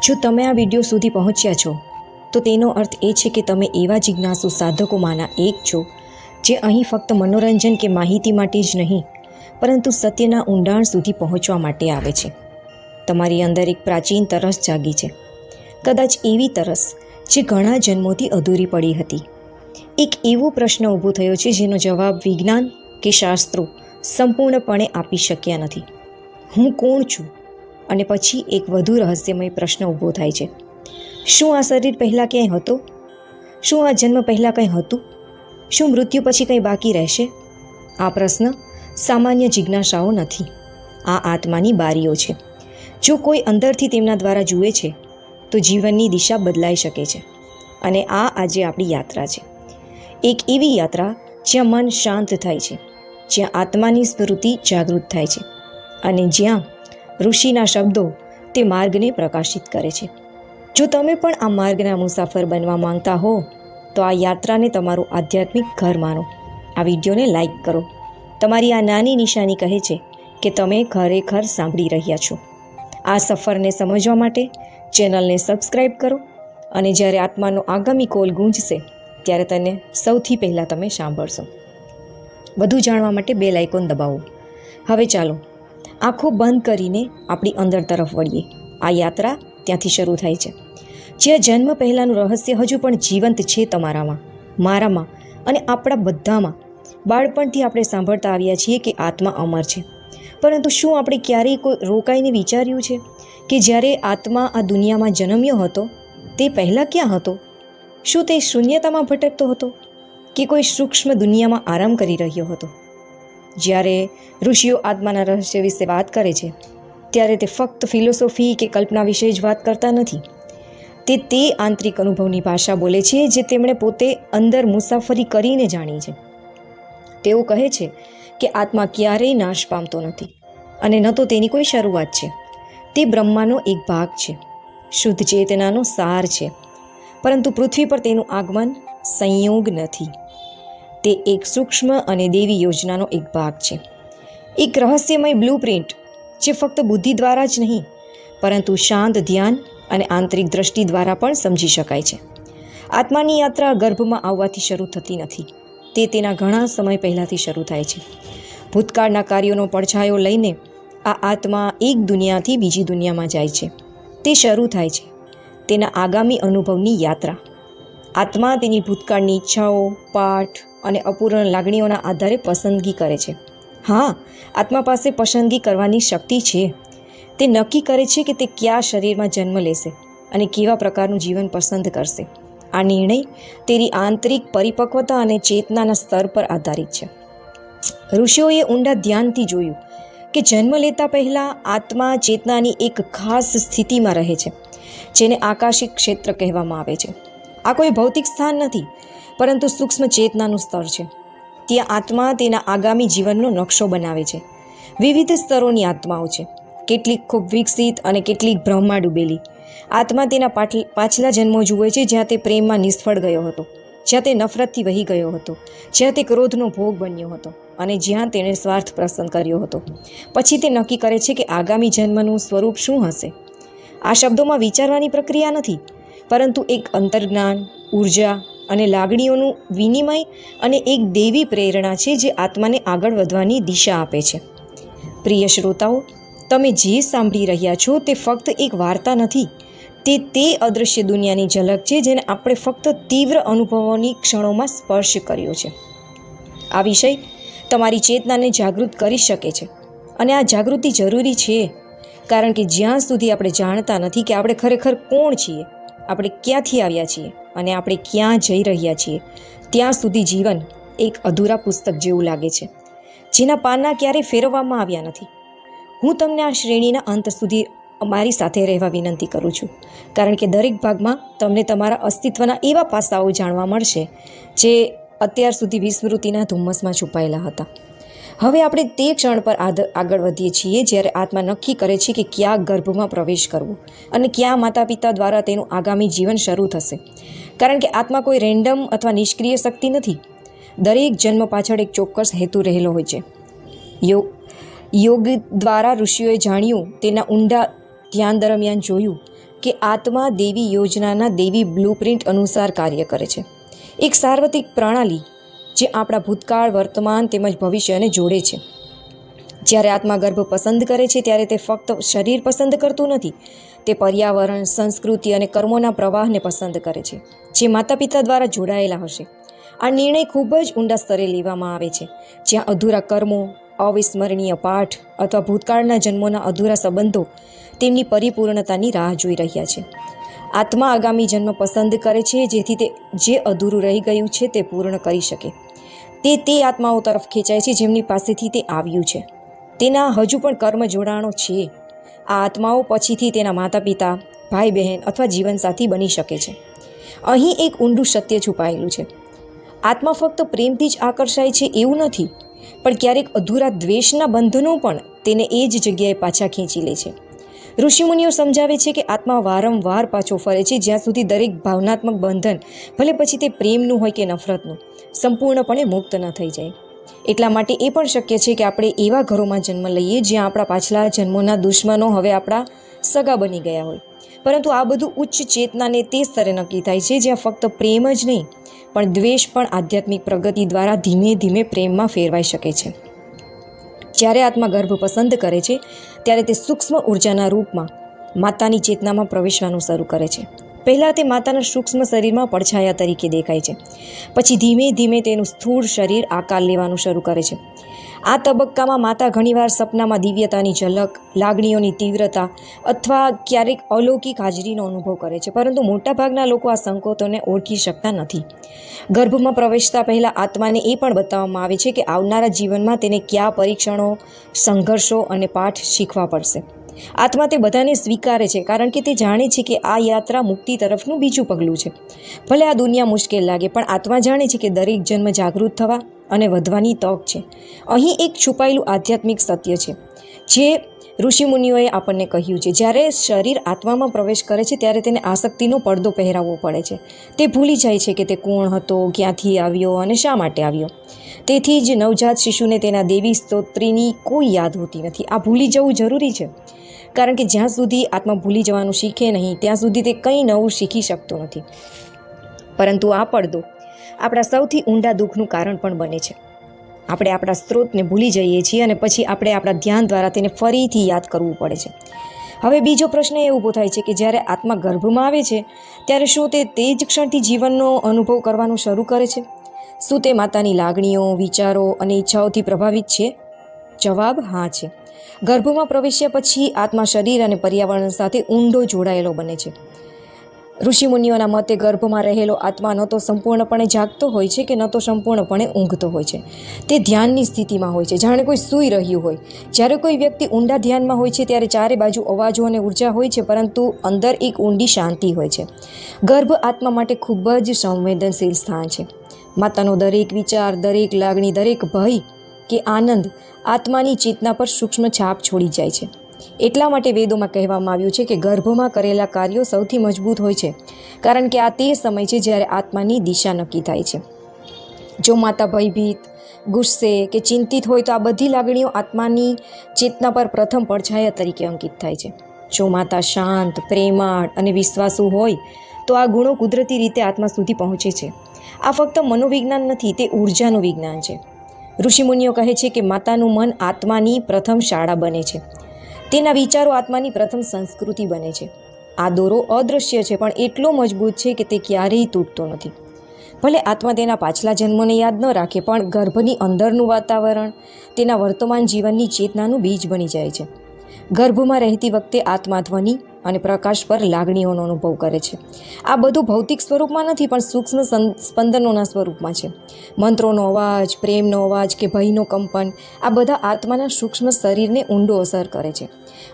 જો તમે આ વિડીયો સુધી પહોંચ્યા છો તો તેનો અર્થ એ છે કે તમે એવા જિજ્ઞાસુ સાધકોમાંના એક છો જે અહીં ફક્ત મનોરંજન કે માહિતી માટે જ નહીં પરંતુ સત્યના ઊંડાણ સુધી પહોંચવા માટે આવે છે. તમારી અંદર એક પ્રાચીન તરસ જાગી છે, કદાચ એવી તરસ જે ઘણા જન્મોથી અધૂરી પડી હતી. એક એવો પ્રશ્ન ઊભો થયો છે જેનો જવાબ વિજ્ઞાન કે શાસ્ત્રો સંપૂર્ણપણે આપી શક્યા નથી. હું કોણ છું? અને પછી એક વધુ રહસ્યમય પ્રશ્ન ઊભો થાય છે, શું આ શરીર પહેલાં ક્યાંય હતો? શું આ જન્મ પહેલાં કંઈ હતું? શું મૃત્યુ પછી કંઈ બાકી રહેશે? આ પ્રશ્ન સામાન્ય જિજ્ઞાસાઓ નથી, આ આત્માની બારીઓ છે. જો કોઈ અંદરથી તેમના દ્વારા જુએ છે તો જીવનની દિશા બદલાઈ શકે છે. અને આ આજે આપણી યાત્રા છે, એક એવી યાત્રા જ્યાં મન શાંત થાય છે, જ્યાં આત્માની સ્મૃતિ જાગૃત થાય છે અને જ્યાં ઋષિના શબ્દો તે માર્ગને પ્રકાશિત કરે છે. જો તમે પણ આ માર્ગના મુસાફર બનવા માંગતા હો તો આ યાત્રાને તમારું આધ્યાત્મિક ઘર માનો. આ વિડીયોને લાઈક કરો. તમારી આ નાની નિશાની કહે છે કે તમે ખરેખર સાંભળી રહ્યા છો. આ સફરને સમજવા માટે ચેનલને સબસ્ક્રાઈબ કરો અને જ્યારે આત્માનો આગામી કોલ ગૂંજશે ત્યારે તેને સૌથી પહેલાં તમે સાંભળશો. વધુ જાણવા માટે બેલ આઇકોન દબાવો. હવે ચાલો આંખો બંધ કરીને આપણી અંદર તરફ વળીએ. આ યાત્રા ત્યાંથી શરૂ થાય છે જ્યાં જન્મ પહેલાંનું રહસ્ય હજુ પણ જીવંત છે, તમારામાં, મારામાં અને આપણા બધામાં. બાળપણથી આપણે સાંભળતા આવ્યા છીએ કે આત્મા અમર છે, પરંતુ શું આપણે ક્યારેય કોઈ રોકાઈને વિચાર્યું છે કે જ્યારે આત્મા આ દુનિયામાં જન્મ્યો હતો તે પહેલાં ક્યાં હતો? શું તે શૂન્યતામાં ભટકતો હતો કે કોઈ સૂક્ષ્મ દુનિયામાં આરામ કરી રહ્યો હતો? જ્યારે ઋષિઓ આત્માના રહસ્ય વિશે વાત કરે છે ત્યારે તે ફક્ત ફિલોસોફી કે કલ્પના વિશે જ વાત કરતા નથી. તે આંતરિક અનુભવની ભાષા બોલે છે જે તેમણે પોતે અંદર મુસાફરી કરીને જાણી છે. તેઓ કહે છે કે આત્મા ક્યારેય નાશ પામતો નથી અને ન તો તેની કોઈ શરૂઆત છે. તે બ્રહ્માનો એક ભાગ છે, શુદ્ધ ચેતનાનો સાર છે, પરંતુ પૃથ્વી પર તેનું આગમન સંયોગ નથી. તે એક સૂક્ષ્મ અને દેવી યોજનાનો એક ભાગ છે, એક રહસ્યમય બ્લુપ્રિન્ટ જે ફક્ત બુદ્ધિ દ્વારા જ નહીં પરંતુ શાંત ધ્યાન અને આંતરિક દ્રષ્ટિ દ્વારા પણ સમજી શકાય છે. આત્માની યાત્રા ગર્ભમાં આવવાથી શરૂ થતી નથી, તે તેના ઘણા સમય પહેલાંથી શરૂ થાય છે. ભૂતકાળના કાર્યોનો પડછાયો લઈને આ આત્મા એક દુનિયાથી બીજી દુનિયામાં જાય છે. તે શરૂ થાય છે તેના આગામી અનુભવની યાત્રા. આત્મા તેની ભૂતકાળની ઈચ્છાઓ, પાઠ અને અપૂર્ણ લાગણીઓના આધારે પસંદગી કરે છે. હા, આત્મા પાસે પસંદગી કરવાની શક્તિ છે. તે નક્કી કરે છે કે તે કયા શરીરમાં જન્મ લેશે અને કેવા પ્રકારનું જીવન પસંદ કરશે. આ નિર્ણય તેની આંતરિક પરિપક્વતા અને ચેતનાના સ્તર પર આધારિત છે. ઋષિઓએ ઊંડા ધ્યાનથી જોયું કે જન્મ લેતા પહેલાં આત્મા ચેતનાની એક ખાસ સ્થિતિમાં રહે છે જેને આકાશિક ક્ષેત્ર કહેવામાં આવે છે. આ કોઈ ભૌતિક સ્થાન નથી પરંતુ સૂક્ષ્મ ચેતનાનું સ્તર છે. ત્યાં આત્મા તેના આગામી જીવનનો નકશો બનાવે છે. વિવિધ સ્તરોની આત્માઓ છે, કેટલીક ખૂબ વિકસિત અને કેટલીક ભ્રમમાં ડૂબેલી. આત્મા તેના પાછલા જન્મો જુએ છે જ્યાં તે પ્રેમમાં નિષ્ફળ ગયો હતો, જ્યાં તે નફરતથી વહી ગયો હતો, જ્યાં તે ક્રોધનો ભોગ બન્યો હતો અને જ્યાં તેણે સ્વાર્થ પસંદ કર્યો હતો. પછી તે નક્કી કરે છે કે આગામી જન્મનું સ્વરૂપ શું હશે. આ શબ્દોમાં વિચારવાની પ્રક્રિયા નથી પરંતુ એક અંતર્જ્ઞાન, ઉર્જા અને લાગણીઓનું વિનિમય અને એક દેવી પ્રેરણા છે જે આત્માને આગળ વધવાની દિશા આપે છે. પ્રિય શ્રોતાઓ, તમે જે સાંભળી રહ્યા છો તે ફક્ત એક વાર્તા નથી, તે અદૃશ્ય દુનિયાની ઝલક છે જેને આપણે ફક્ત તીવ્ર અનુભવોની ક્ષણોમાં સ્પર્શ કર્યો છે. આ વિષય તમારી ચેતનાને જાગૃત કરી શકે છે અને આ જાગૃતિ જરૂરી છે કારણ કે જ્યાં સુધી આપણે જાણતા નથી કે આપણે ખરેખર કોણ છીએ, આપણે ક્યાંથી આવ્યા છીએ અને આપણે ક્યાં જઈ રહ્યા છીએ, ત્યાં સુધી જીવન એક અધૂરા પુસ્તક જેવું લાગે છે જેના પાના ક્યારેય ફેરવવામાં આવ્યા નથી. હું તમને આ શ્રેણીના અંત સુધી અમારી સાથે રહેવા વિનંતી કરું છું કારણ કે દરેક ભાગમાં તમને તમારા અસ્તિત્વના એવા પાસાઓ જાણવા મળશે જે અત્યાર સુધી વિસ્મૃતિના ધુમ્મસમાં છુપાયેલા હતા. હવે આપણે તે ક્ષણ પર આગળ વધીએ છીએ જ્યારે આત્મા નક્કી કરે છે કે કયા ગર્ભમાં પ્રવેશ કરવો અને કયા માતા પિતા દ્વારા તેનું આગામી જીવન શરૂ થશે. કારણ કે આત્મા કોઈ રેન્ડમ અથવા નિષ્ક્રિય શક્તિ નથી. દરેક જન્મ પાછળ એક ચોક્કસ હેતુ રહેલો હોય છે. યોગ દ્વારા ઋષિઓએ જાણ્યું, તેના ઊંડા ધ્યાન દરમિયાન જોયું કે આત્મા દેવી યોજનાના દેવી બ્લુપ્રિન્ટ અનુસાર કાર્ય કરે છે. એક સાર્વત્રિક પ્રણાલી જે આપણા ભૂતકાળ, વર્તમાન તેમજ ભવિષ્યને જોડે છે. જ્યારે આત્મા ગર્ભ પસંદ કરે છે ત્યારે તે ફક્ત શરીર પસંદ કરતું નથી, તે પર્યાવરણ, સંસ્કૃતિ અને કર્મોના પ્રવાહને પસંદ કરે છે જે માતા પિતા દ્વારા જોડાયેલા હશે. આ નિર્ણય ખૂબ જ ઊંડા સ્તરે લેવામાં આવે છે, જ્યાં અધૂરા કર્મો, અવિસ્મરણીય પાઠ અથવા ભૂતકાળના જન્મોના અધૂરા સંબંધો તેમની પરિપૂર્ણતાની રાહ જોઈ રહ્યા છે. આત્મા આગામી જન્મ પસંદ કરે છે જેથી તે જે અધૂરું રહી ગયું છે તે પૂર્ણ કરી શકે. તે આત્માઓ તરફ ખેંચાય છે જેમની પાસેથી તે આવ્યું છે. તેના હજુ પણ કર્મ જોડાણો છે. આ આત્માઓ પછીથી તેના માતા પિતા, ભાઈ બહેન અથવા જીવનસાથી બની શકે છે. અહીં એક ઊંડું સત્ય છુપાયેલું છે. આત્મા ફક્ત પ્રેમથી જ આકર્ષાય છે એવું નથી, પણ ક્યારેક અધૂરા દ્વેષના બંધનો પણ તેને એ જ જગ્યાએ પાછા ખેંચી લે છે. ઋષિમુનિઓ સમજાવે છે કે આત્મા વારંવાર પાછો ફરે છે જ્યાં સુધી દરેક ભાવનાત્મક બંધન, ભલે પછી તે પ્રેમનું હોય કે નફરતનું, સંપૂર્ણપણે મુક્ત ન થઈ જાય. એટલા માટે એ પણ શક્ય છે કે આપણે એવા ઘરોમાં જન્મ લઈએ જ્યાં આપણા પાછલા જન્મોના દુશ્મનો હવે આપણા સગા બની ગયા હોય. પરંતુ આ બધું ઉચ્ચ ચેતનાને તે સ્તરે નક્કી થાય છે જ્યાં ફક્ત પ્રેમ જ નહીં પણ દ્વેષ પણ આધ્યાત્મિક પ્રગતિ દ્વારા ધીમે ધીમે પ્રેમમાં ફેરવાઈ શકે છે. જ્યારે આત્મા ગર્ભ પસંદ કરે છે ત્યારે તે સૂક્ષ્મ ઉર્જાના રૂપમાં માતાની ચેતનામાં પ્રવેશવાનું શરૂ કરે છે. પહેલાં તે માતાના સૂક્ષ્મ શરીરમાં પડછાયા તરીકે દેખાય છે, પછી ધીમે ધીમે તેનું સ્થૂળ શરીર આકાર લેવાનું શરૂ કરે છે. આ તબક્કામાં માતા ઘણીવાર સપનામાં દિવ્યતાની ઝલક, લાગણીઓની તીવ્રતા અથવા ક્યારેક અલૌકિક હાજરીનો અનુભવ કરે છે, પરંતુ મોટાભાગના લોકો આ સંકેતોને ઓળખી શકતા નથી. ગર્ભમાં પ્રવેશતા પહેલાં આત્માને એ પણ બતાવવામાં આવે છે કે આવનારા જીવનમાં તેને કયા પરીક્ષણો, સંઘર્ષો અને પાઠ શીખવા પડશે. આત્મા તે બધાને સ્વીકારે છે કારણ કે તે જાણે છે કે આ યાત્રા મુક્તિ તરફનું બીજું પગલું છે. ભલે આ દુનિયા મુશ્કેલ લાગે, પણ આત્મા જાણે છે કે દરેક જન્મ જાગૃત થવા અને વધવાની તક છે. અહીં એક છુપાયેલું આધ્યાત્મિક સત્ય છે જે ઋષિમુનિઓએ આપણને કહ્યું છે. જ્યારે શરીર આત્મામાં પ્રવેશ કરે છે ત્યારે તેને આસક્તિનો પડદો પહેરાવવો પડે છે. તે ભૂલી જાય છે કે તે કોણ હતો, ક્યાંથી આવ્યો અને શા માટે આવ્યો. તેથી જ નવજાત શિશુને તેના દેવી સ્તોત્રીની કોઈ યાદ હોતી નથી. આ ભૂલી જવું જરૂરી છે, કારણ કે જ્યાં સુધી આત્મા ભૂલી જવાનું શીખે નહીં ત્યાં સુધી તે કંઈ નવું શીખી શકતો નથી. પરંતુ આ પડદો આપણા સૌથી ઊંડા દુઃખનું કારણ પણ બને છે. આપણે આપણા સ્ત્રોતને ભૂલી જઈએ છીએ અને પછી આપણે આપણા ધ્યાન દ્વારા તેને ફરીથી યાદ કરવું પડે છે. હવે બીજો પ્રશ્ન એ ઊભો થાય છે કે જ્યારે આત્મા ગર્ભમાં આવે છે ત્યારે શું તે જ ક્ષણથી જીવનનો અનુભવ કરવાનું શરૂ કરે છે? શું તે માતાની લાગણીઓ, વિચારો અને ઈચ્છાઓથી પ્રભાવિત છે? જવાબ હા છે. ગર્ભમાં પ્રવેશ્યા પછી આત્મા શરીર અને પર્યાવરણ સાથે ઊંડો જોડાયેલો બને છે. ઋષિમુનિઓના મતે ગર્ભમાં રહેલો આત્મા ન તો સંપૂર્ણપણે જાગતો હોય છે કે ન તો સંપૂર્ણપણે ઊંઘતો હોય છે. તે ધ્યાનની સ્થિતિમાં હોય છે, જાણે કોઈ સૂઈ રહ્યું હોય. જ્યારે કોઈ વ્યક્તિ ઊંડા ધ્યાનમાં હોય છે ત્યારે ચારે બાજુ અવાજો અને ઉર્જા હોય છે, પરંતુ અંદર એક ઊંડી શાંતિ હોય છે. ગર્ભ આત્મા માટે ખૂબ જ સંવેદનશીલ સ્થાન છે. માતાનો દરેક વિચાર, દરેક લાગણી, દરેક ભય કે આનંદ આત્માની ચેતના પર સૂક્ષ્મ છાપ છોડી જાય છે. એટલા માટે વેદોમાં કહેવામાં આવ્યું છે કે ગર્ભમાં કરેલા કાર્યો સૌથી મજબૂત હોય છે, કારણ કે આ તે સમય છે જ્યારે આત્માની દિશા નક્કી થાય છે. જો માતા ભયભીત, ગુસ્સે કે ચિંતિત હોય તો આ બધી લાગણીઓ આત્માની ચેતના પર પ્રથમ પડછાયા તરીકે અંકિત થાય છે. જો માતા શાંત, પ્રેમાળ અને વિશ્વાસુ હોય તો આ ગુણો કુદરતી રીતે આત્મા સુધી પહોંચે છે. આ ફક્ત મનોવિજ્ઞાન નથી, તે ઉર્જાનું વિજ્ઞાન છે. ઋષિમુનિઓ કહે છે કે માતાનું મન આત્માની પ્રથમ શાળા બને છે. તેના વિચારો આત્માની પ્રથમ સંસ્કૃતિ બને છે. આ દોરો અદૃશ્ય છે પણ એટલો મજબૂત છે કે તે ક્યારેય તૂટતો નથી. ભલે આત્મા તેના પાછલા જન્મોને યાદ ન રાખે, પણ ગર્ભની અંદરનું વાતાવરણ તેના વર્તમાન જીવનની ચેતનાનું બીજ બની જાય છે. ગર્ભમાં રહેતી વખતે આત્મા ધ્વનિ અને પ્રકાશ પર લાગણીઓનો અનુભવ કરે છે. આ બધું ભૌતિક સ્વરૂપમાં નથી પણ સૂક્ષ્મ સ્પંદનોના સ્વરૂપમાં છે. મંત્રોનો અવાજ, પ્રેમનો અવાજ કે ભયનો કંપન, આ બધા આત્માના સૂક્ષ્મ શરીરને ઊંડો અસર કરે છે.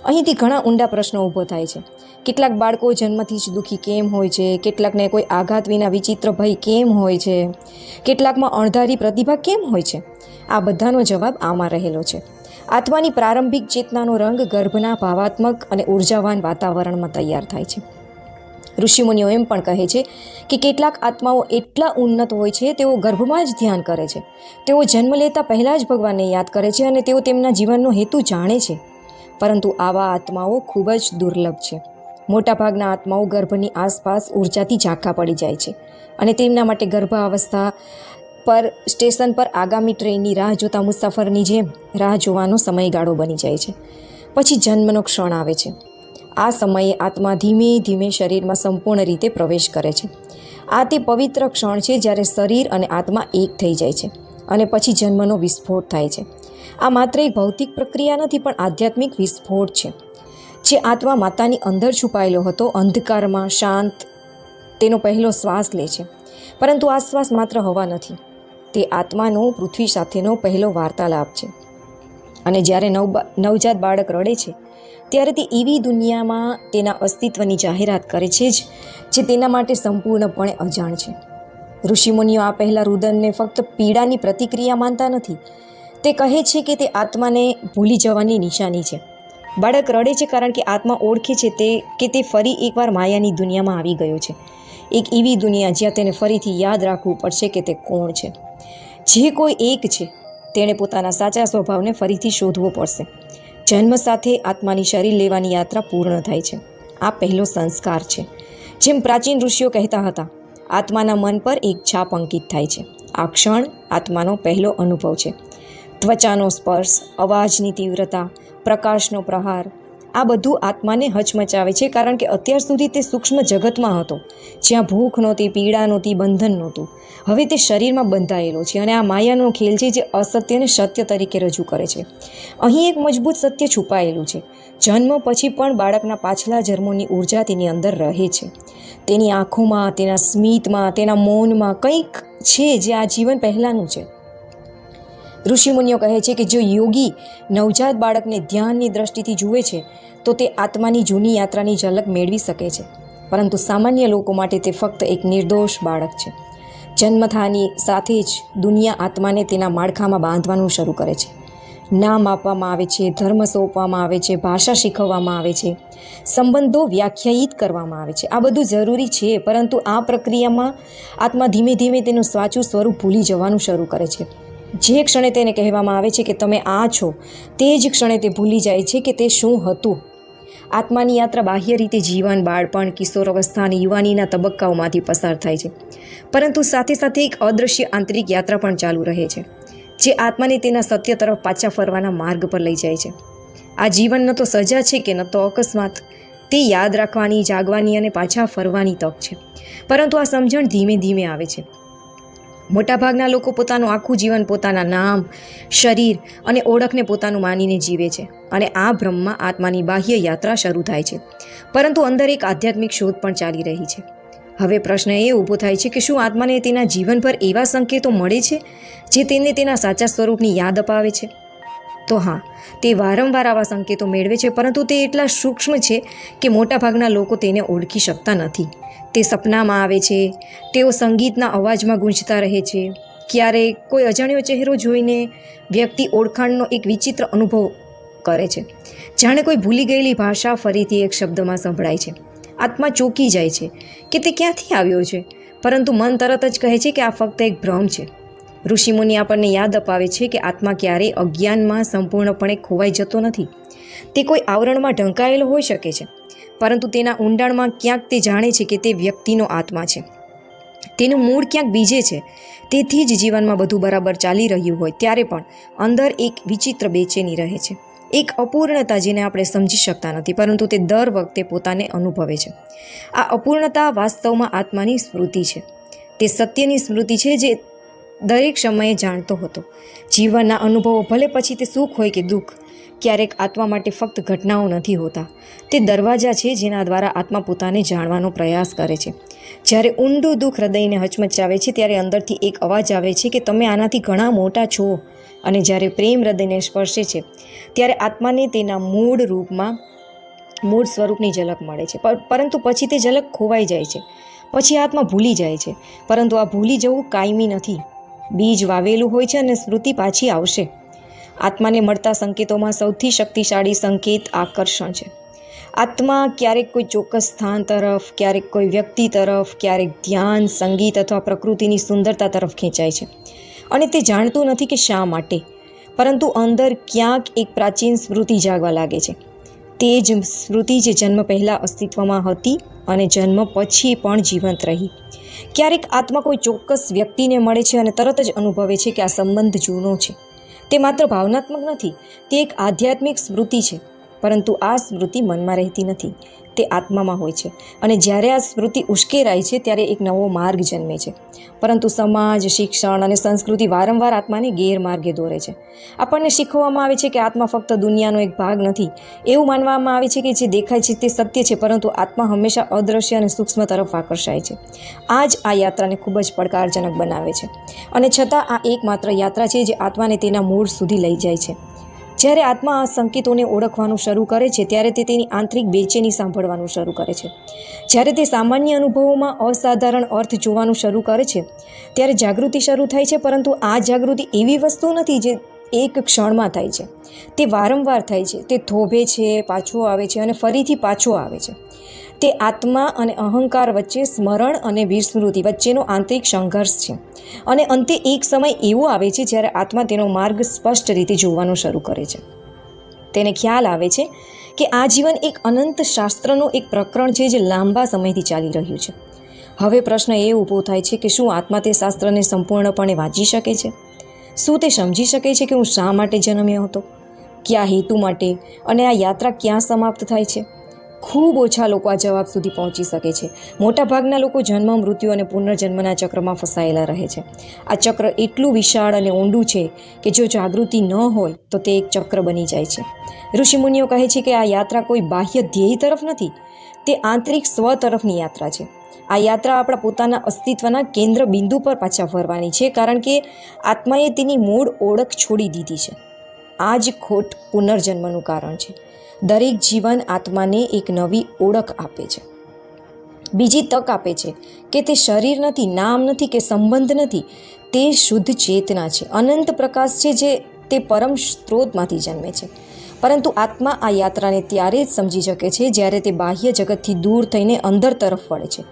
અહીંથી ઘણા ઊંડા પ્રશ્નો ઊભો થાય છે. કેટલાક બાળકો જન્મથી જ દુઃખી કેમ હોય છે? કેટલાકને કોઈ આઘાત વિના વિચિત્ર ભય કેમ હોય છે? કેટલાકમાં અણધારી પ્રતિભા કેમ હોય છે? આ બધાનો જવાબ આમાં રહેલો છે. આત્માની પ્રારંભિક ચેતનાનો રંગ ગર્ભના ભાવાત્મક અને ઉર્જાવાન વાતાવરણમાં તૈયાર થાય છે. ઋષિમુનિઓ એમ પણ કહે છે કે કેટલાક આત્માઓ એટલા ઉન્નત હોય છે તેઓ ગર્ભમાં જ ધ્યાન કરે છે. તેઓ જન્મ લેતા પહેલાં જ ભગવાનને યાદ કરે છે અને તેઓ તેમના જીવનનો હેતુ જાણે છે. પરંતુ આવા આત્માઓ ખૂબ જ દુર્લભ છે. મોટાભાગના આત્માઓ ગર્ભની આસપાસ ઉર્જાથી ઝાંખા પડી જાય છે અને તેમના માટે ગર્ભાવસ્થા પર સ્ટેશન પર આગામી ટ્રેનની રાહ જોતા મુસાફરની જેમ રાહ જોવાનો સમયગાળો બની જાય છે. પછી જન્મનો ક્ષણ આવે છે. આ સમયે આત્મા ધીમે ધીમે શરીરમાં સંપૂર્ણ રીતે પ્રવેશ કરે છે. આ તે પવિત્ર ક્ષણ છે જ્યારે શરીર અને આત્મા એક થઈ જાય છે અને પછી જન્મનો વિસ્ફોટ થાય છે. આ માત્ર એક ભૌતિક પ્રક્રિયા નથી, પણ આધ્યાત્મિક વિસ્ફોટ છે. જે આત્મા માતાની અંદર છુપાયેલો હતો, અંધકારમાં શાંત તેનો પહેલો શ્વાસ લે છે. પરંતુ આ શ્વાસ માત્ર હવા નથી, તે આત્માનો પૃથ્વી સાથેનો પહેલો વાર્તાલાપ છે. અને જ્યારે નવજાત બાળક રડે છે ત્યારે તે એવી દુનિયામાં તેના અસ્તિત્વની જાહેરાત કરે છે જે તેના માટે સંપૂર્ણપણે અજાણ છે. ઋષિમુનિઓ આ પહેલાં રુદનને ફક્ત પીડાની પ્રતિક્રિયા માનતા નથી. તે કહે છે કે તે આત્માને ભૂલી જવાની નિશાની છે. બાળક રડે છે કારણ કે આત્મા ઓળખે છે કે તે ફરી એકવાર માયાની દુનિયામાં આવી ગયો છે. એક એવી દુનિયા જ્યાં તેને ફરીથી યાદ રાખવું પડશે કે તે કોણ છે. જે કોઈ એક છે તેણે પોતાના સાચા સ્વભાવને ફરીથી શોધવો પડશે. જન્મ સાથે આત્માની શરીર લેવાની યાત્રા પૂર્ણ થાય છે. આ પહેલો સંસ્કાર છે. જેમ પ્રાચીન ઋષિઓ કહેતા હતા, આત્માના મન પર એક છાપ અંકિત થાય છે. આ ક્ષણ આત્માનો પહેલો અનુભવ છે. ત્વચાનો સ્પર્શ, અવાજની તીવ્રતા, પ્રકાશનો પ્રહાર, આ બધું આત્માને હચમચાવે છે કારણ કે અત્યાર સુધી તે સૂક્ષ્મ જગતમાં હતો, જ્યાં ભૂખ નહોતી, પીડા નહોતી, બંધન નહોતું. હવે તે શરીરમાં બંધાયેલો છે અને આ માયાનો ખેલ છે જે અસત્યને સત્ય તરીકે રજૂ કરે છે. અહીં એક મજબૂત સત્ય છુપાયેલું છે. જન્મ પછી પણ બાળકના પાછલા જન્મોની ઉર્જા તેની અંદર રહે છે. તેની આંખોમાં, તેના સ્મિતમાં, તેના મૌનમાં કંઈક છે જે આ જીવન પહેલાંનું છે. ઋષિમુનિઓ કહે છે કે જો યોગી નવજાત બાળકને ધ્યાનની દ્રષ્ટિથી જુએ છે તો તે આત્માની જૂની યાત્રાની ઝલક મેળવી શકે છે. પરંતુ સામાન્ય લોકો માટે તે ફક્ત એક નિર્દોષ બાળક છે. જન્મ થવાની સાથે જ દુનિયા આત્માને તેના માળખામાં બાંધવાનું શરૂ કરે છે. નામ આપવામાં આવે છે, ધર્મ સોંપવામાં આવે છે, ભાષા શીખવવામાં આવે છે, સંબંધો વ્યાખ્યાયિત કરવામાં આવે છે. આ બધું જરૂરી છે, પરંતુ આ પ્રક્રિયામાં આત્મા ધીમે ધીમે તેનું સાચું સ્વરૂપ ભૂલી જવાનું શરૂ કરે છે. જે ક્ષણે તેને કહેવામાં આવે છે કે તમે આ છો, તે જ ક્ષણે તે ભૂલી જાય છે કે તે શું હતું. આત્માની યાત્રા બાહ્ય રીતે જીવન, બાળપણ, કિશોરાવસ્થા અને યુવાનીના તબક્કાઓમાંથી પસાર થાય છે. પરંતુ સાથે સાથે એક અદૃશ્ય આંતરિક યાત્રા પણ ચાલુ રહે છે, જે આત્માને તેના સત્ય તરફ પાછા ફરવાના માર્ગ પર લઈ જાય છે. આ જીવન ન તો સજા છે કે ન તો અકસ્માત. તે યાદ રાખવાની, જાગવાની અને પાછા ફરવાની તક છે. પરંતુ આ સમજણ ધીમે ધીમે આવે છે. મોટાભાગના લોકો પોતાનું આખું જીવન પોતાના નામ, શરીર અને ઓળખને પોતાનું માનીને જીવે છે અને આ ભ્રમમાં આત્માની બાહ્ય યાત્રા શરૂ થાય છે. પરંતુ અંદર એક આધ્યાત્મિક શોધ પણ ચાલી રહી છે. હવે પ્રશ્ન એ ઊભો થાય છે કે શું આત્માને તેના જીવન પર એવા સંકેતો મળે છે જે તેને તેના સાચા સ્વરૂપની યાદ અપાવે છે? તો હા, તે વારંવાર આવા સંકેતો મેળવે છે, પરંતુ તે એટલા સૂક્ષ્મ છે કે મોટાભાગના લોકો તેને ઓળખી શકતા નથી. તે સપનામાં આવે છે, તેઓ સંગીતના અવાજમાં ગૂંજતા રહે છે, ક્યારેક કોઈ અજાણ્યો ચહેરો જોઈને વ્યક્તિ ઓળખાણનો એક વિચિત્ર અનુભવ કરે છે, જાણે કોઈ ભૂલી ગયેલી ભાષા ફરીથી એક શબ્દમાં સંભળાય છે. આત્મા ચોંકી જાય છે કે તે ક્યાંથી આવ્યો છે, પરંતુ મન તરત જ કહે છે કે આ ફક્ત એક ભ્રમ છે. ઋષિમુનિ આપણને યાદ અપાવે છે કે આત્મા ક્યારેય અજ્ઞાનમાં સંપૂર્ણપણે ખોવાઈ જતો નથી. તે કોઈ આવરણમાં ઢંકાયેલો હોઈ શકે છે, પરંતુ તેના ઊંડાણમાં ક્યાંક તે જાણે છે કે તે વ્યક્તિનો આત્મા છે. તેનું મૂળ ક્યાંક બીજે છે. તેથી જ જીવનમાં બધું બરાબર ચાલી રહ્યું હોય ત્યારે પણ અંદર એક વિચિત્ર બેચેની રહે છે, એક અપૂર્ણતા જેને આપણે સમજી શકતા નથી, પરંતુ તે દર વખતે પોતાને અનુભવે છે. આ અપૂર્ણતા વાસ્તવમાં આત્માની સ્મૃતિ છે. તે સત્યની સ્મૃતિ છે જે દરેક સમયે જાણતો હતો. જીવનના અનુભવો, ભલે પછી તે સુખ હોય કે દુઃખ, ક્યારેક આત્મા માટે ફક્ત ઘટનાઓ નથી હોતા. તે દરવાજા છે જેના દ્વારા આત્મા પોતાને જાણવાનો પ્રયાસ કરે છે. જ્યારે ઊંડું દુઃખ હૃદયને હચમચાવે છે ત્યારે અંદરથી એક અવાજ આવે છે કે તમે આનાથી ઘણા મોટા છો. અને જ્યારે પ્રેમ હૃદયને સ્પર્શે છે ત્યારે આત્માને તેના મૂળ સ્વરૂપની ઝલક મળે છે. પરંતુ પછી તે ઝલક ખોવાઈ જાય છે. પછી આત્મા ભૂલી જાય છે. પરંતુ આ ભૂલી જવું કાયમી નથી. બીજ વાવેલું હોય છે અને સ્મૃતિ પાછી આવશે. આત્માને મળતા સંકેતોમાં સૌથી શક્તિશાળી સંકેત આકર્ષણ છે. આત્મા ક્યારેક કોઈ ચોક્કસ સ્થાન તરફ, ક્યારેક કોઈ વ્યક્તિ તરફ, ક્યારેક ધ્યાન, સંગીત અથવા પ્રકૃતિની સુંદરતા તરફ ખેંચાય છે. અને તે જાણતું નથી કે શા માટે, પરંતુ અંદર ક્યાંક એક પ્રાચીન સ્મૃતિ જાગવા લાગે છે. તે જ સ્મૃતિ જે જન્મ પહેલાં અસ્તિત્વમાં હતી અને જન્મ પછી પણ જીવંત રહી. ક્યારેક આત્મા કોઈ ચોક્કસ વ્યક્તિને મળે છે અને તરત જ અનુભવે છે કે આ સંબંધ જૂનો છે. તે માત્ર ભાવનાત્મક નથી, તે એક આધ્યાત્મિક સ્મૃતિ છે. પરંતુ આ સ્મૃતિ મનમાં રહેતી નથી, તે આત્મામાં હોય છે. અને જ્યારે આ સ્મૃતિ ઉશ્કેરાય છે ત્યારે એક નવો માર્ગ જન્મે છે. પરંતુ સમાજ, શિક્ષણ અને સંસ્કૃતિ વારંવાર આત્માને ગેરમાર્ગે દોરે છે. આપણને શીખવવામાં આવે છે કે આત્મા ફક્ત દુનિયાનો એક ભાગ નથી. એવું માનવામાં આવે છે કે જે દેખાય છે તે સત્ય છે, પરંતુ આત્મા હંમેશા અદૃશ્ય અને સૂક્ષ્મ તરફ આકર્ષાય છે. આ યાત્રાને ખૂબ જ પડકારજનક બનાવે છે. અને છતાં આ એકમાત્ર યાત્રા છે જે આત્માને તેના મૂળ સુધી લઈ જાય છે. જ્યારે આત્મા આ સંકેતોને ઓળખવાનું શરૂ કરે છે ત્યારે તે તેની આંતરિક બેચેની સાંભળવાનું શરૂ કરે છે. જ્યારે તે સામાન્ય અનુભવોમાં અસાધારણ અર્થ જોવાનું શરૂ કરે છે ત્યારે જાગૃતિ શરૂ થાય છે. પરંતુ આ જાગૃતિ એવી વસ્તુ નથી જે એક ક્ષણમાં થાય છે. તે વારંવાર થાય છે. તે થોભે છે, પાછો આવે છે અને ફરીથી પાછો આવે છે. તે આત્મા અને અહંકાર વચ્ચે, સ્મરણ અને વિસ્મૃતિ વચ્ચેનો આંતરિક સંઘર્ષ છે. અને અંતે એક સમય એવો આવે છે જ્યારે આત્મા તેનો માર્ગ સ્પષ્ટ રીતે જોવાનું શરૂ કરે છે. તેને ખ્યાલ આવે છે કે આ જીવન એક અનંત શાસ્ત્રનું એક પ્રકરણ છે જે લાંબા સમયથી ચાલી રહ્યું છે. હવે પ્રશ્ન એ ઊભો થાય છે કે શું આત્મા તે શાસ્ત્રને સંપૂર્ણપણે વાંચી શકે છે? શું તે સમજી શકે છે કે હું શા માટે જન્મ્યો હતો, કયા હેતુ માટે, અને આ યાત્રા ક્યાં સમાપ્ત થાય છે? ખૂબ ઓછા લોકો આ જવાબ સુધી પહોંચી શકે છે. મોટાભાગના લોકો જન્મ, મૃત્યુ અને પુનર્જન્મના ચક્રમાં ફસાયેલા રહે છે. આ ચક્ર એટલું વિશાળ અને ઊંડું છે કે જો જાગૃતિ ન હોય તો તે એક ચક્ર બની જાય છે. ઋષિમુનિઓ કહે છે કે આ યાત્રા કોઈ બાહ્ય ધ્યેય તરફ નથી, તે આંતરિક સ્વ તરફની યાત્રા છે. આ યાત્રા આપણા પોતાના અસ્તિત્વના કેન્દ્ર બિંદુ પર પાછા ફરવાની છે, કારણ કે આત્માએ તેની મૂળ ઓળખ છોડી દીધી છે. આ જ ખોટ પુનર્જન્મનું કારણ છે. દરેક જીવન આત્માને એક નવી ઓળખ આપે છે, બીજી તક આપે છે કે તે શરીર નથી, નામ નથી કે સંબંધ નથી. તે શુદ્ધ ચેતના છે, અનંત પ્રકાશ છે જે તે પરમ સ્ત્રોતમાંથી જન્મે છે. પરંતુ આત્મા આ યાત્રાને ત્યારે જ સમજી શકે છે જ્યારે તે બાહ્ય જગતથી દૂર થઈને અંદર તરફ વળે છે.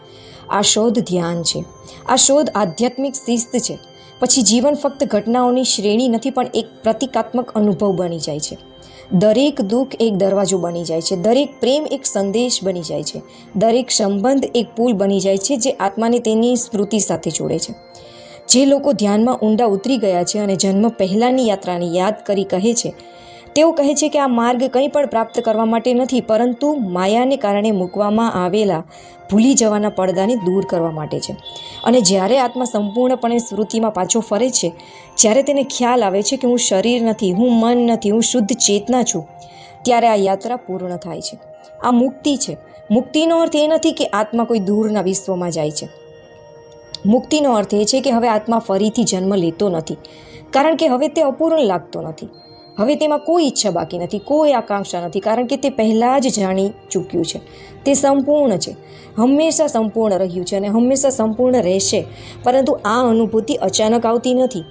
આ શોધ ધ્યાન છે, આ શોધ આધ્યાત્મિક શિસ્ત છે. પછી જીવન ફક્ત ઘટનાઓની શ્રેણી નથી, પણ એક પ્રતિકાત્મક અનુભવ બની જાય છે. દરેક દુઃખ એક દરવાજો બની જાય છે, દરેક પ્રેમ એક સંદેશ બની જાય છે, દરેક સંબંધ એક પુલ બની જાય છે જે આત્માને તેની સ્મૃતિ સાથે જોડે છે. જે લોકો ધ્યાનમાં ઊંડા ઉતરી ગયા છે અને જન્મ પહેલાંની યાત્રાને યાદ કરી કહે છે, તેઓ કહે છે કે આ માર્ગ કંઈ પણ પ્રાપ્ત કરવા માટે નથી, પરંતુ માયાને કારણે મૂકવામાં આવેલા ભૂલી જવાના પડદાને દૂર કરવા માટે છે. અને જ્યારે આત્મા સંપૂર્ણપણે સ્મૃતિમાં પાછો ફરે છે, જ્યારે તેને ખ્યાલ આવે છે કે હું શરીર નથી, હું મન નથી, હું શુદ્ધ ચેતના છું, ત્યારે આ યાત્રા પૂર્ણ થાય છે. આ મુક્તિ છે. મુક્તિનો અર્થ એ નથી કે આત્મા કોઈ દૂરના વિશ્વમાં જાય છે. મુક્તિનો અર્થ એ છે કે હવે આત્મા ફરીથી જન્મ લેતો નથી, કારણ કે હવે તે અપૂર્ણ લાગતો નથી. હવે તેમાં કોઈ ઈચ્છા બાકી નથી, કોઈ આકાંક્ષા નથી, કારણ કે તે પહેલાં જ જાણી ચૂક્યું છે. તે સંપૂર્ણ છે, હંમેશા સંપૂર્ણ રહ્યું છે અને હંમેશા સંપૂર્ણ રહેશે. પરંતુ આ અનુભૂતિ અચાનક આવતી નથી.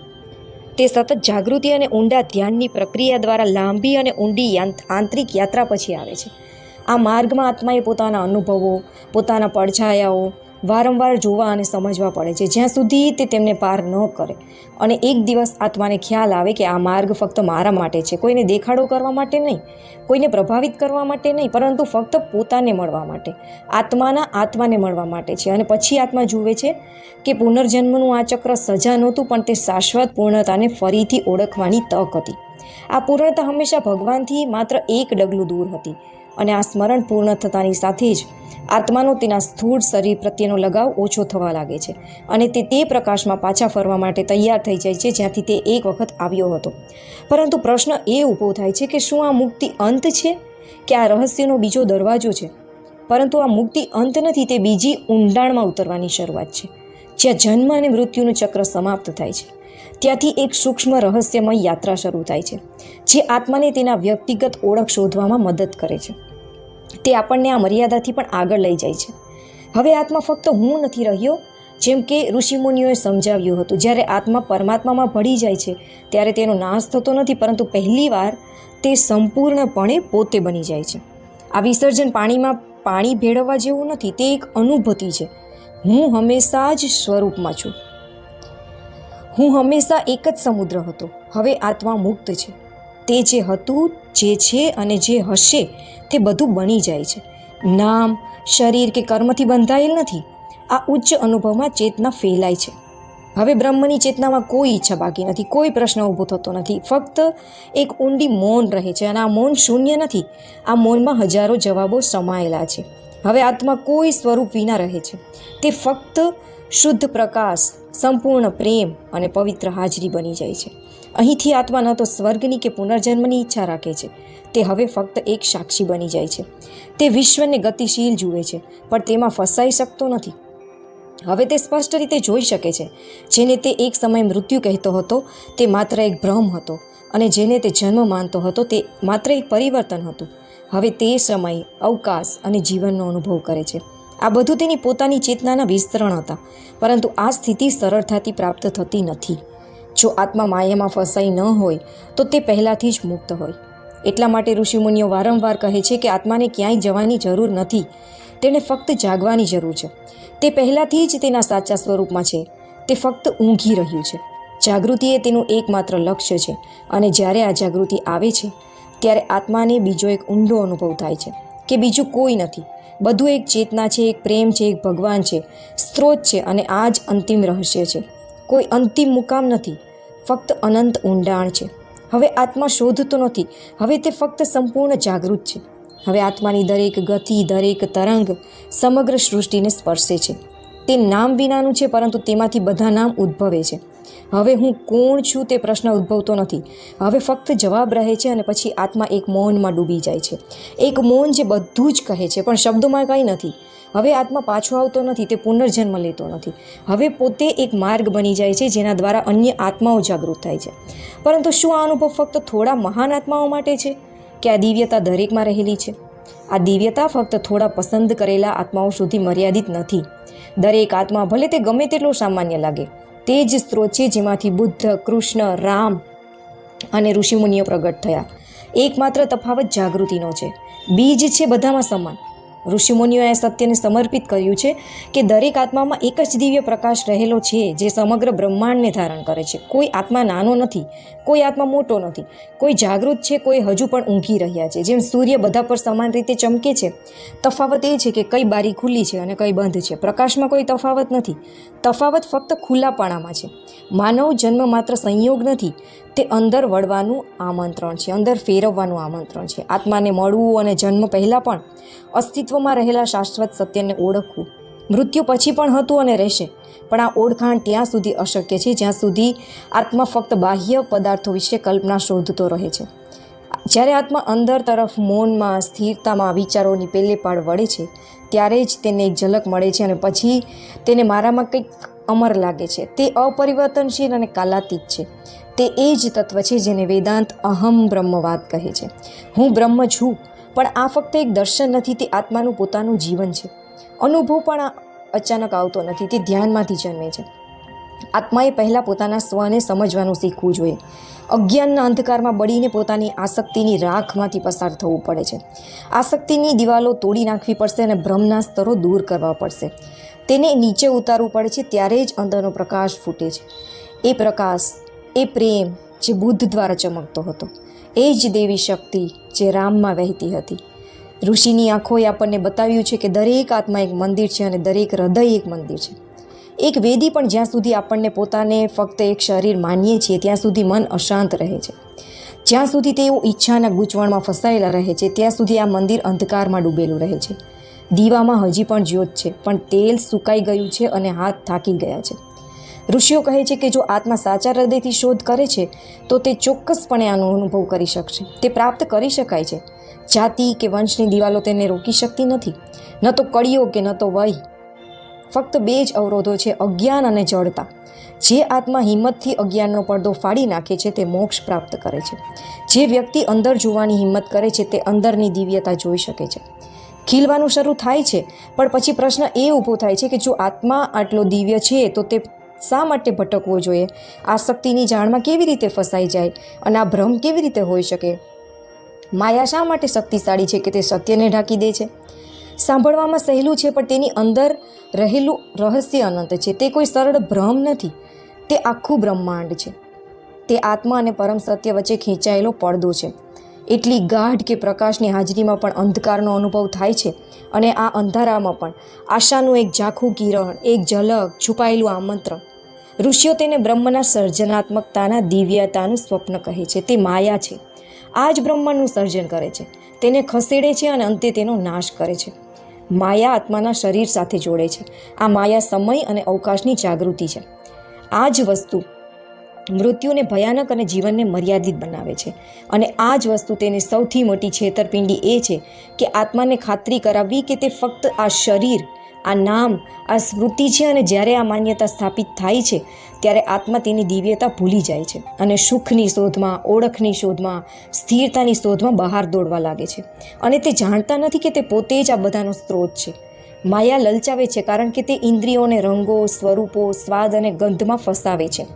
તે સતત જાગૃતિ અને ઊંડા ધ્યાનની પ્રક્રિયા દ્વારા લાંબી અને ઊંડી આંતરિક યાત્રા પછી આવે છે. આ માર્ગમાં આત્માએ પોતાના અનુભવો, પોતાના પડછાયાઓ વારંવાર જોવા અને સમજવા પડે છે, જ્યાં સુધી તે તેમને પાર ન કરે. અને એક દિવસ આત્માને ખ્યાલ આવે કે આ માર્ગ ફક્ત મારા માટે છે, કોઈને દેખાડો કરવા માટે નહીં, કોઈને પ્રભાવિત કરવા માટે નહીં, પરંતુ ફક્ત પોતાને મળવા માટે, આત્માને મળવા માટે છે. અને પછી આત્મા જુએ છે કે પુનર્જન્મનું આ ચક્ર સજા નહોતું, પણ તે શાશ્વત પૂર્ણતાને ફરીથી ઓળખવાની તક હતી. આ પૂર્ણતા હંમેશા ભગવાનથી માત્ર એક ડગલું દૂર હતી. અને આ સ્મરણ પૂર્ણ થતાની સાથે જ આત્માનો તેના સ્થૂળ શરીર પ્રત્યેનો લગાવ ઓછો થવા લાગે છે અને તે પ્રકાશમાં પાછા ફરવા માટે તૈયાર થઈ જાય છે જ્યાંથી તે એક વખત આવ્યો હતો. પરંતુ પ્રશ્ન એ ઊભો થાય છે કે શું આ મુક્તિ અંત છે કે આ રહસ્યનો બીજો દરવાજો છે? પરંતુ આ મુક્તિ અંત નથી, તે બીજી ઊંડાણમાં ઉતરવાની શરૂઆત છે, જ્યાં જન્મ અને મૃત્યુનું ચક્ર સમાપ્ત થાય છે. ત્યાંથી એક સૂક્ષ્મ રહસ્યમય યાત્રા શરૂ થાય છે, જે આત્માને તેના વ્યક્તિગત ઓળખ શોધવામાં મદદ કરે છે. તે આપણને આ મર્યાદાથી પણ આગળ લઈ જાય છે. હવે આત્મા ફક્ત હું નથી રહ્યો, જેમ કે ઋષિમુનિઓએ સમજાવ્યું હતું. જ્યારે આત્મા પરમાત્મામાં ભળી જાય છે ત્યારે તેનો નાશ થતો નથી, પરંતુ પહેલીવાર તે સંપૂર્ણપણે પોતે બની જાય છે. આ વિસર્જન પાણીમાં પાણી ભેળવવા જેવું નથી, તે એક અનુભૂતિ છે. હું હંમેશા જ સ્વરૂપમાં છું. હું હંમેશા એક જ સમુદ્ર હતો. હવે આત્મા મુક્ત છે. તે જે હતું, જે છે અને જે હશે તે બધું બની જાય છે. નામ, શરીર કે કર્મથી બંધાયેલ નથી. આ ઉચ્ચ અનુભવમાં ચેતના ફેલાય છે. હવે બ્રહ્મની ચેતનામાં કોઈ ઈચ્છા બાકી નથી, કોઈ પ્રશ્ન ઊભો થતો નથી. ફક્ત એક ઊંડી મૌન રહે છે અને આ મૌન શૂન્ય નથી. આ મૌનમાં હજારો જવાબો સમાયેલા છે. હવે આત્મા કોઈ સ્વરૂપ વિના રહે છે. તે ફક્ત શુદ્ધ પ્રકાશ, સંપૂર્ણ પ્રેમ અને પવિત્ર હાજરી બની જાય છે. અહીંથી આત્મા ન તો સ્વર્ગની કે પુનર્જન્મની ઈચ્છા રાખે છે, તે હવે ફક્ત એક સાક્ષી બની જાય છે. તે વિશ્વને ગતિશીલ જુએ છે, પણ તેમાં ફસાઈ શકતો નથી. હવે તે સ્પષ્ટ રીતે જોઈ શકે છે. જેને તે એક સમય મૃત્યુ કહેતો હતો તે માત્ર એક ભ્રમ હતો, અને જેને તે જન્મ માનતો હતો તે માત્ર એક પરિવર્તન હતું. હવે તે સમય, અવકાશ અને જીવનનો અનુભવ કરે છે. આ બધું તેની પોતાની ચેતનાના વિસ્તરણ હતા, પરંતુ આ સ્થિતિ સરળતાથી પ્રાપ્ત થતી નથી. જો આત્મા માયામાં ફસાઈ ન હોય તો તે પહેલાંથી જ મુક્ત હોય. એટલા માટે ઋષિમુનિઓ વારંવાર કહે છે કે આત્માને ક્યાંય જવાની જરૂર નથી, તેણે ફક્ત જાગવાની જરૂર છે. તે પહેલાંથી જ તેના સાચા સ્વરૂપમાં છે. તે ફક્ત ઊંઘી રહ્યું છે. જાગૃતિ એ તેનું એકમાત્ર લક્ષ્ય છે. અને જ્યારે આ જાગૃતિ આવે છે ત્યારે આત્માને બીજો એક ઊંડો અનુભવ થાય છે કે બીજું કોઈ નથી. બધું એક ચેતના છે, એક પ્રેમ છે, એક ભગવાન છે, સ્ત્રોત છે, અને આ જ અંતિમ રહસ્ય છે. કોઈ અંતિમ મુકામ નથી, ફક્ત અનંત ઊંડાણ છે. હવે આત્મા શોધતો નથી, હવે તે ફક્ત સંપૂર્ણ જાગૃત છે. હવે આત્માની દરેક ગતિ, દરેક તરંગ સમગ્ર સૃષ્ટિને સ્પર્શે છે. તે નામ વિનાનું છે, પરંતુ તેમાંથી બધા નામ ઉદ્ભવે છે. હવે હું કોણ છું તે પ્રશ્ન ઉદ્ભવતો નથી. હવે ફક્ત જવાબ રહે છે, અને પછી આત્મા એક મૌનમાં ડૂબી જાય છે. એક મૌન જે બધું જ કહે છે, પણ શબ્દોમાં કંઈ નથી. હવે આત્મા પાછો આવતો નથી, તે પુનર્જન્મ લેતો નથી. હવે પોતે એક માર્ગ બની જાય છે જેના દ્વારા અન્ય આત્માઓ જાગૃત થાય છે. પરંતુ શું આ અનુભવ ફક્ત થોડા મહાન આત્માઓ માટે છે, કે આ દિવ્યતા દરેકમાં રહેલી છે? આ દિવ્યતા ફક્ત થોડા પસંદ કરેલા આત્માઓ સુધી મર્યાદિત નથી. દરેક આત્મા, ભલે તે ગમે તેટલો સામાન્ય લાગે, તે જ સ્ત્રોત છે જેમાંથી બુદ્ધ, કૃષ્ણ, રામ અને ઋષિમુનિઓ પ્રગટ થયા. એકમાત્ર તફાવત જાગૃતિનો છે. બીજ છે બધામાં સમાન. ઋષિમુનિઓએ સત્યને સમર્પિત કર્યું છે કે દરેક આત્મામાં એક જ દિવ્ય પ્રકાશ રહેલો છે જે સમગ્ર બ્રહ્માંડને ધારણ કરે છે. કોઈ આત્મા નાનો નથી, કોઈ આત્મા મોટો નથી. કોઈ જાગૃત છે, કોઈ હજુ પણ ઊંઘી રહ્યા છે. જેમ સૂર્ય બધા પર સમાન રીતે ચમકે છે, તફાવત એ છે કે કઈ બારી ખુલ્લી છે અને કઈ બંધ છે. પ્રકાશમાં કોઈ તફાવત નથી. તફાવત ફક્ત ખુલ્લાપણામાં છે. માનવ જન્મ માત્ર સંયોગ નથી, તે અંદર વળવાનું આમંત્રણ છે, અંદર ફેરવવાનું આમંત્રણ છે. આત્માને મળવું અને જન્મ પહેલાં પણ અસ્તિત્વમાં રહેલા શાશ્વત સત્યને ઓળખવું મૃત્યુ પછી પણ હતું અને રહેશે. પણ આ ઓળખાણ ત્યાં સુધી અશક્ય છે જ્યાં સુધી આત્મા ફક્ત બાહ્ય પદાર્થો વિશે કલ્પના શોધતો રહે છે. જ્યારે આત્મા અંદર તરફ મૌનમાં, સ્થિરતામાં, વિચારોની પેલે પાડ વળે છે, ત્યારે જ તેને એક ઝલક મળે છે, અને પછી તેને મારામાં કંઈક અમર લાગે છે. તે અપરિવર્તનશીલ અને કાલાતીત છે. તે એ જ તત્વ છે જેને વેદાંત અહમ બ્રહ્મવાદ કહે છે. હું બ્રહ્મ છું. પણ આ ફક્ત એક દર્શન નથી, તે આત્માનું પોતાનું જીવન છે. અનુભવ પણ અચાનક આવતો નથી, તે ધ્યાનમાંથી જન્મે છે. આત્માએ પહેલાં પોતાના સ્વને સમજવાનું શીખવું જોઈએ. અજ્ઞાનના અંધકારમાં બળીને પોતાની આસક્તિની રાખમાંથી પસાર થવું પડે છે. આસક્તિની દિવાલો તોડી નાખવી પડશે અને ભ્રમના સ્તરો દૂર કરવા પડશે. તેને નીચે ઉતારવું પડે છે, ત્યારે જ અંદરનો પ્રકાશ ફૂટે છે. એ પ્રકાશ, એ પ્રેમ જે બુદ્ધ દ્વારા ચમકતો હતો, એ જ દેવી શક્તિ જે રામમાં વહેતી હતી. ઋષિની આંખોએ આપણને બતાવ્યું છે કે દરેક આત્મા એક મંદિર છે અને દરેક હૃદય એક મંદિર છે. એક વેદી પણ જ્યાં સુધી આપણને પોતાને ફક્ત એક શરીર માનીએ છીએ ત્યાં સુધી મન અશાંત રહે છે. જ્યાં સુધી તેઓ ઈચ્છાના ગૂંચવણમાં ફસાયેલા રહે છે ત્યાં સુધી આ મંદિર અંધકારમાં ડૂબેલું રહે છે. દીવામાં હજી પણ જ્યોત છે, પણ તેલ સુકાઈ ગયું છે અને હાથ થાકી ગયા છે. ઋષિઓ કહે છે કે જો આત્મા સાચા હૃદયથી શોધ કરે છે તો તે ચોક્કસપણે આનો અનુભવ કરી શકશે. તે પ્રાપ્ત કરી શકાય છે. જાતિ કે વંશની દિવાલો તેને રોકી શકતી નથી, ન તો કળીઓ કે ન તો વય. ફક્ત બે જ અવરોધો છે, અજ્ઞાન અને જડતા. જે આત્મા હિંમતથી અજ્ઞાનનો પડદો ફાડી નાખે છે તે મોક્ષ પ્રાપ્ત કરે છે. જે વ્યક્તિ અંદર જોવાની હિંમત કરે છે તે અંદરની દિવ્યતા જોઈ શકે છે. ખીલવાનું શરૂ થાય છે, પણ પછી પ્રશ્ન એ ઊભો થાય છે કે જો આત્મા આટલો દિવ્ય છે તો તે શા માટે ભટકવો જોઈએ? આસક્તિની જાળમાં કેવી રીતે ફસાઈ જાય? અને આ ભ્રમ કેવી રીતે હોઈ શકે? માયા શા માટે શક્તિશાળી છે કે તે સત્યને ઢાંકી દે છે? સાંભળવામાં સહેલું છે, પણ તેની અંદર રહેલું રહસ્ય અનંત છે. તે કોઈ સરળ ભ્રમ નથી, તે આખું બ્રહ્માંડ છે. તે આત્મા અને પરમ સત્ય વચ્ચે ખેંચાયેલો પડદો છે. એટલી ગાઢ કે પ્રકાશની હાજરીમાં પણ અંધકારનો અનુભવ થાય છે, અને આ અંધારામાં પણ આશાનું એક ઝાંખું કિરણ, એક ઝલક, છુપાયેલું આમંત્રણ. ઋષિઓ તેને બ્રહ્મના સર્જનાત્મકતાના દિવ્યતાનું સ્વપ્ન કહે છે. તે માયા છે. આ જ બ્રહ્માંડનું સર્જન કરે છે, તેને ખસેડે છે અને અંતે તેનો નાશ કરે છે. માયા આત્માના શરીર સાથે જોડે છે. આ માયા સમય અને અવકાશની જાગૃતિ છે. આ જ વસ્તુ મૃત્યુને ભયાનક અને જીવનને મર્યાદિત બનાવે છે. અને આ જ વસ્તુ તેની સૌથી મોટી છેતરપિંડી એ છે કે આત્માને ખાતરી કરાવવી કે તે ફક્ત આ શરીર, આ નામ, આ સ્મૃતિ છે. અને જ્યારે આ માન્યતા સ્થાપિત થાય છે ત્યારે આત્મા તેની દિવ્યતા ભૂલી જાય છે અને સુખની શોધમાં, ઓળખની શોધમાં, સ્થિરતાની શોધમાં બહાર દોડવા લાગે છે. અને તે જાણતા નથી કે તે પોતે જ આ બધાનો સ્ત્રોત છે. માયા લલચાવે છે કારણ કે તે ઇન્દ્રિયોને રંગો, સ્વરૂપો, સ્વાદ અને ગંધમાં ફસાવે છે.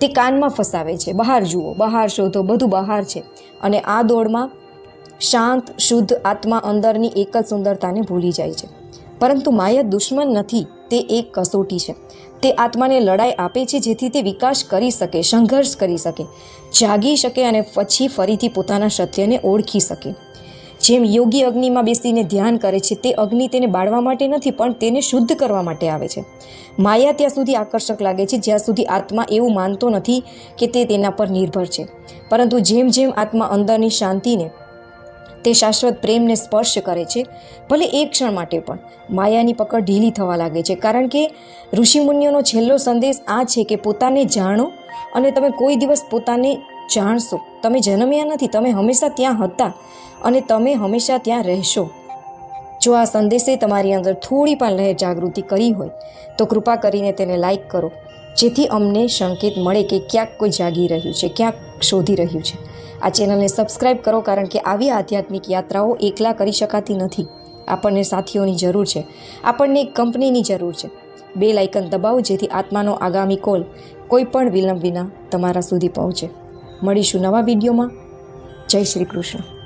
તે કાનમાં ફસાવે છે. બહાર જુઓ, બહાર શોધો, બધું બહાર છે. અને આ દોડમાં શાંત, શુદ્ધ આત્મા અંદરની એક જ સુંદરતાને ભૂલી જાય છે. પરંતુ માયા દુશ્મન નથી, તે એક કસોટી છે. તે આત્માને લડાઈ આપે છે જેથી તે વિકાસ કરી શકે, સંઘર્ષ કરી શકે, જાગી શકે અને પછી ફરીથી પોતાના સત્યને ઓળખી શકે. જેમ યોગી અગ્નિમાં બેસીને ધ્યાન કરે છે, તે અગ્નિ તેને બાળવા માટે નથી પણ તેને શુદ્ધ કરવા માટે આવે છે. માયા ત્યાં સુધી આકર્ષક લાગે છે જ્યાં સુધી આત્મા એવું માનતો નથી કે તે તેના પર નિર્ભર છે. પરંતુ જેમ જેમ આત્મા અંદરની શાંતિને, તે શાશ્વત પ્રેમને સ્પર્શ કરે છે, ભલે એક ક્ષણ માટે પણ, માયાની પકડ ઢીલી થવા લાગે છે. કારણ કે ઋષિમુનિઓનો છેલ્લો સંદેશ આ છે કે પોતાને જાણો અને તમે કોઈ દિવસ પોતાને જાણશો. તમે જન્મ્યા નથી, તમે હંમેશા ત્યાં હતા અને તમે હંમેશા ત્યાં રહેશો. જો આ સંદેશે તમારી અંદર થોડી પણ લહેર જાગૃતિ કરી હોય તો કૃપા કરીને તેને લાઈક કરો, જેથી અમને સંકેત મળે કે ક્યાંક કોઈ જાગી રહ્યું છે, ક્યાંક શોધી રહ્યું છે. આ ચેનલને સબસ્ક્રાઈબ કરો કારણ કે આવી આધ્યાત્મિક યાત્રાઓ એકલા કરી શકાતી નથી. આપણને સાથીઓની જરૂર છે, આપણને એક કંપનીની જરૂર છે. બેલ આઇકન દબાવો જેથી આત્માનો આગામી કોલ કોઈ પણ વિલંબ વિના તમારા સુધી પહોંચે. મળીશું નવા વિડીયોમાં. જય શ્રી કૃષ્ણ.